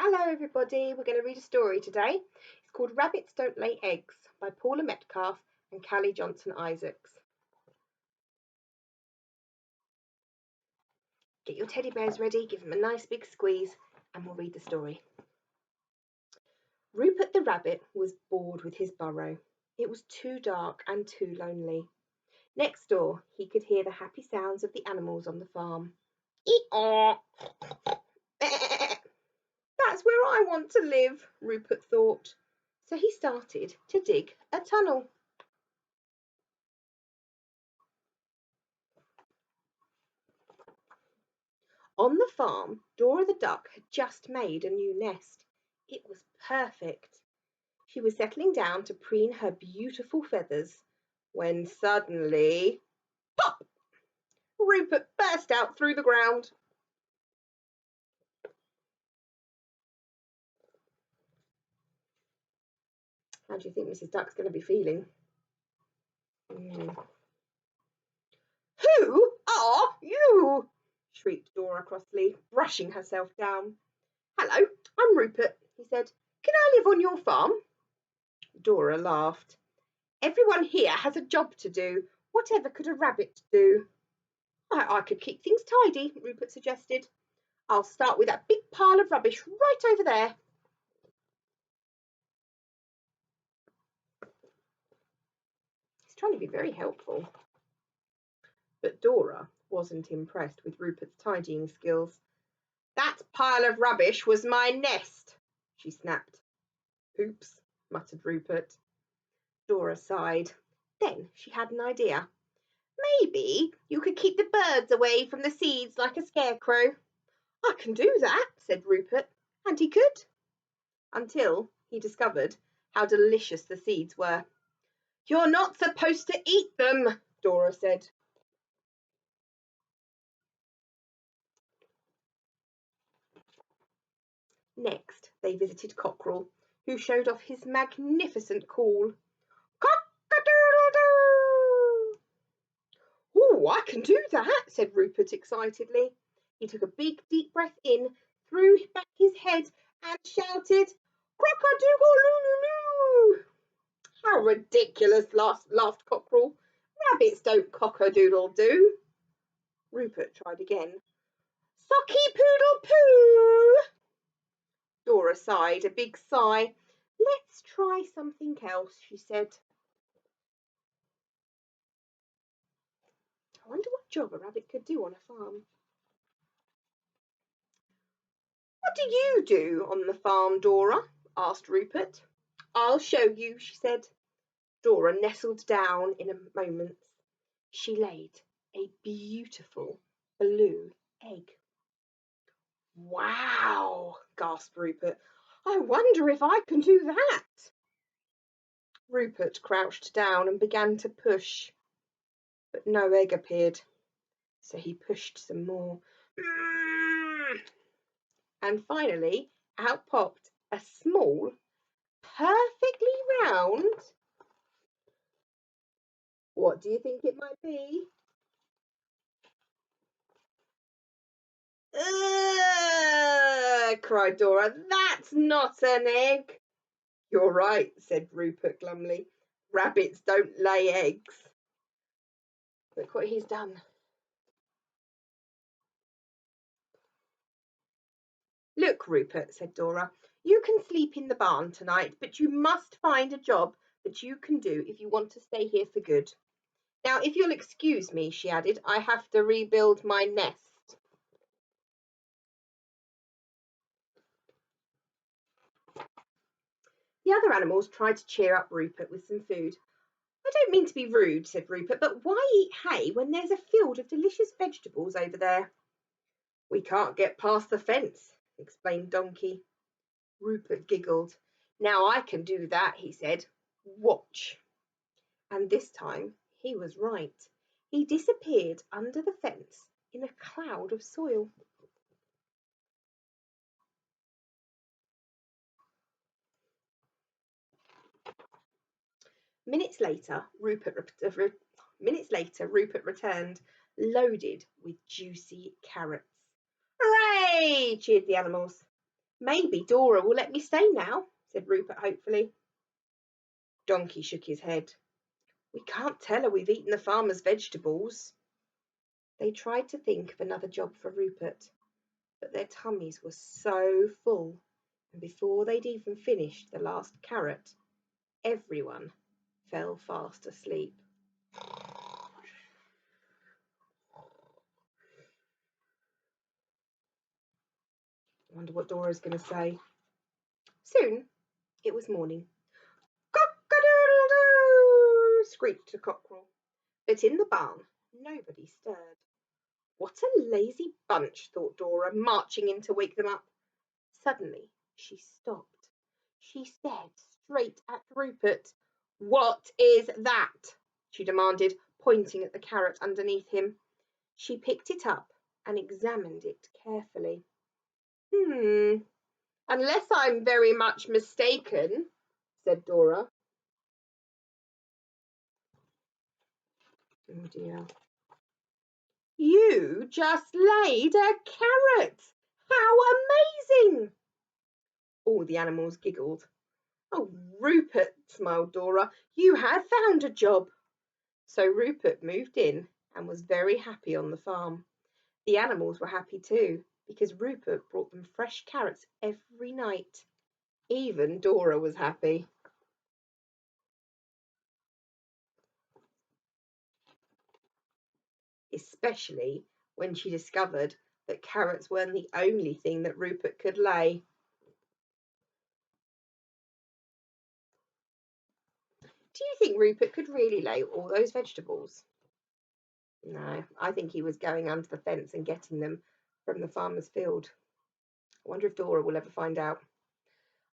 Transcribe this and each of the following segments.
Hello everybody, we're going to read a story today. It's called Rabbits Don't Lay Eggs by Paula Metcalf and Callie Johnson Isaacs. Get your teddy bears ready, give them a nice big squeeze and we'll read the story. Rupert the rabbit was bored with his burrow. It was too dark and too lonely. Next door he could hear the happy sounds of the animals on the farm. Eek-aw! That's where I want to live, Rupert thought. So he started to dig a tunnel. On the farm, Dora the duck had just made a new nest. It was perfect. She was settling down to preen her beautiful feathers when suddenly, pop! Rupert burst out through the ground. How do you think Mrs. Duck's going to be feeling? Who are you? Shrieked Dora crossly, brushing herself down. Hello, I'm Rupert, he said. Can I live on your farm? Dora laughed. Everyone here has a job to do. Whatever could a rabbit do? I could keep things tidy, Rupert suggested. I'll start with that big pile of rubbish right over there. He's trying to be very helpful. But Dora wasn't impressed with Rupert's tidying skills. That pile of rubbish was my nest, she snapped. Oops, muttered Rupert. Dora sighed. Then she had an idea. Maybe you could keep the birds away from the seeds like a scarecrow. I can do that, said Rupert, and he could. Until he discovered how delicious the seeds were. You're not supposed to eat them, Dora said. Next, they visited Cockerel, who showed off his magnificent call. Cock-a-doodle-doo! Oh, I can do that, said Rupert excitedly. He took a big, deep breath in, threw back his head, and shouted, Crock-a-doodle-loo-loo-loo! How ridiculous, laughed Cockerel. Rabbits don't cock-a-doodle-doo. Rupert tried again. Socky-poodle-poo! Dora sighed a big sigh. Let's try something else, she said. I wonder what job a rabbit could do on a farm. What do you do on the farm, Dora? Asked Rupert. I'll show you, she said. Dora nestled down in a moment. She laid a beautiful blue egg. Wow, gasped Rupert. I wonder if I can do that. Rupert crouched down and began to push, but no egg appeared. So he pushed some more. And finally, out popped a small, perfectly round. What do you think it might be? Cried Dora. That's not an egg. You're right, said Rupert glumly. Rabbits don't lay eggs. Look what he's done. Look, Rupert, said Dora, you can sleep in the barn tonight, but you must find a job that you can do if you want to stay here for good. Now, if you'll excuse me, she added, I have to rebuild my nest. The other animals tried to cheer up Rupert with some food. I don't mean to be rude, said Rupert, but why eat hay when there's a field of delicious vegetables over there? We can't get past the fence, explained Donkey. Rupert giggled. Now I can do that, he said. Watch. And this time he was right. He disappeared under the fence in a cloud of soil. Minutes later, Rupert returned, loaded with juicy carrots. Hooray! Cheered the animals. Maybe Dora will let me stay now, said Rupert hopefully. Donkey shook his head. We can't tell her we've eaten the farmer's vegetables. They tried to think of another job for Rupert, but their tummies were so full, and before they'd even finished the last carrot, everyone fell fast asleep. I wonder what Dora's going to say. Soon it was morning. Cock-a-doodle-doo, screeched the cockerel. But in the barn nobody stirred. What a lazy bunch, thought Dora, marching in to wake them up. Suddenly she stopped. She stared straight at Rupert. What is that? She demanded, pointing at the carrot underneath him. She picked it up and examined it carefully. Unless I'm very much mistaken, said Dora. Oh dear. You just laid a carrot! How amazing! All the animals giggled. Oh, Rupert, smiled Dora, you have found a job. So Rupert moved in and was very happy on the farm. The animals were happy too, because Rupert brought them fresh carrots every night. Even Dora was happy. Especially when she discovered that carrots weren't the only thing that Rupert could lay. Do you think Rupert could really lay all those vegetables? No, I think he was going under the fence and getting them from the farmer's field. I wonder if Dora will ever find out.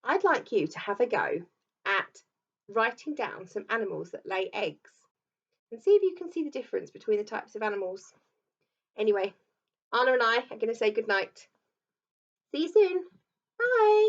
I'd like you to have a go at writing down some animals that lay eggs and see if you can see the difference between the types of animals. Anyway, Anna and I are going to say goodnight. See you soon. Bye.